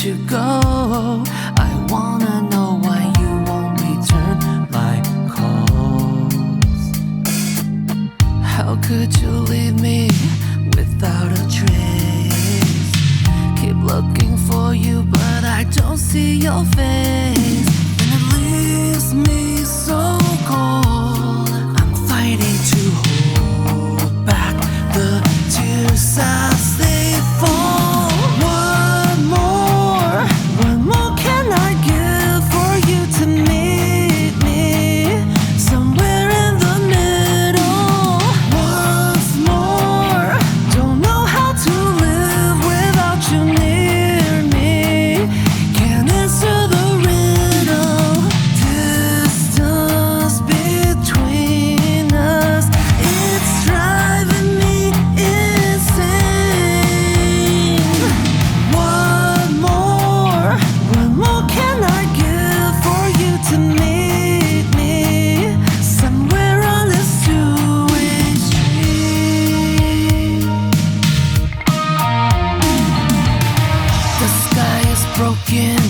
you go. I wanna know why you won't return my calls. How could you leave me without a trace? Keep looking for you, but I don't see your face. And it leaves me so cold. I'm fighting to hold back the tears as they fall. What more can I give for you to meet me somewhere in the middle? Once more, don't know how to live without you near me. Can't answer the riddle. Distance between us, it's driving me insane. What more can I give for you to meet me somewhere on this two-way street? The sky is broken,